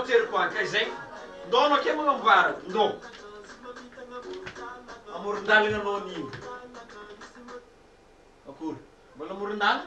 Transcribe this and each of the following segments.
teriko any kay zay ndao anao ake magnamboara ndao amoron-dalana anao an'ino akory mbola amoron-dalana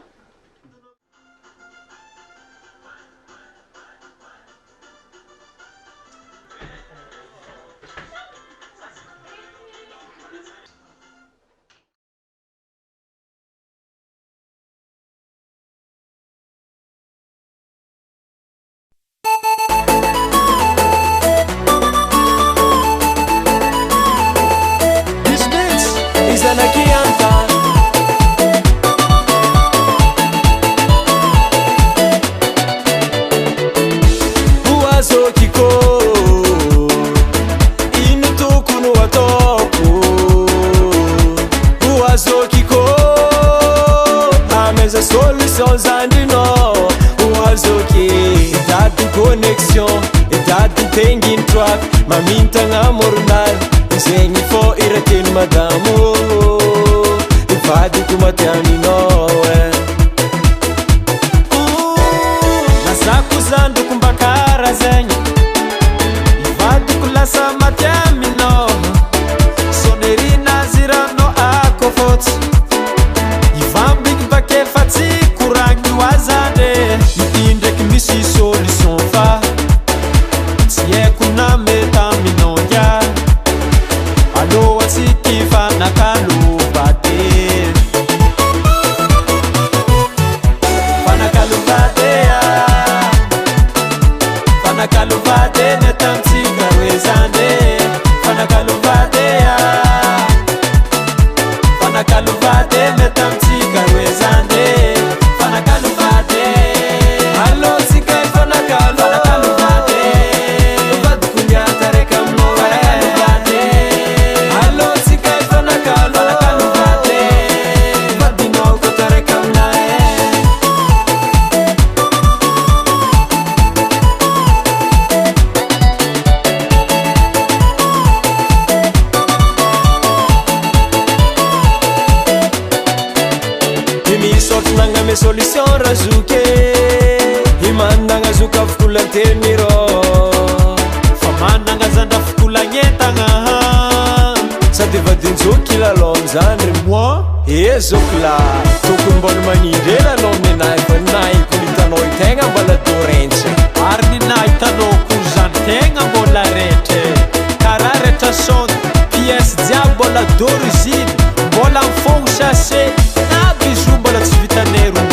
mamintagna amoron-dala zegny fô irakeny madamo ivadiko matianinao nazako zandroko mba karazagny ivadiko lasa maty aminao sonerinazy ranao ako fôtsy ivambiko bakefa tsy koragny oazandre ity ndraiky misy solution fa tsy haiko na mety aminao ngia aloha tsy tifanakalobate fanakalobatea fanakalobate netamtsika oezande fanakalobatea fanakalobate netamtsika oezande fanakalobate alo tsika fanakalobate solution razuke imandanga zuka fukulanteniro famananga zandra fukulanyentagna sady vadinjoky lalonzandry moi ezokla tokony mbôla manindre lalao aminay fa naiko nitanao itegna mbola dorentsy ary ninahitanao kory zany tegna mbola retre karaha retra sonde pièce jiaby mbola d'origine mbola mifogno chasse na bijoux mbola tsy vitanay roa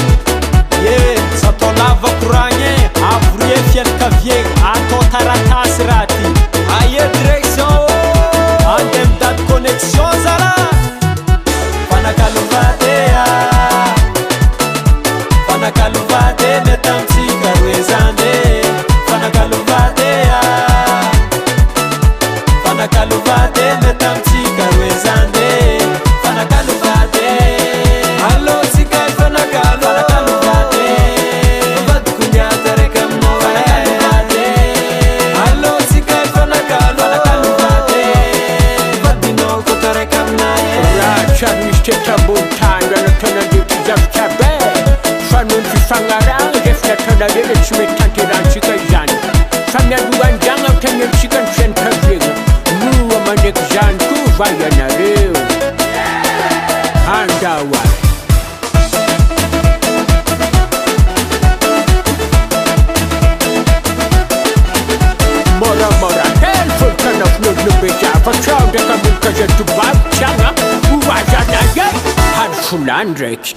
satao lava koragny avorie fianakaviegny atao taratasy raha ty aia direction andeh midady connexion zala fanakalovatea fanakalovate metamtsika roezande fanakalovatea fanakalovate metamtsika roezande fanakalovate allo tsika fanakalovate vadikunyata reka mnovaate allo tsika fanakalovate vadinoko tareka mnaye ratsamistetambotandra natonadetizavitabe fanon fifangaragny refinatondavele tsy mety tanterantsika izany famiadoanjagna tegnentsika ny fianakaviagna noa mandraiky zany ko vai anareo andawa moramora helfolkanafinodnobeta fatrao ndraiky amilokazatobabo tsagna oazanayay hany folany ndraiky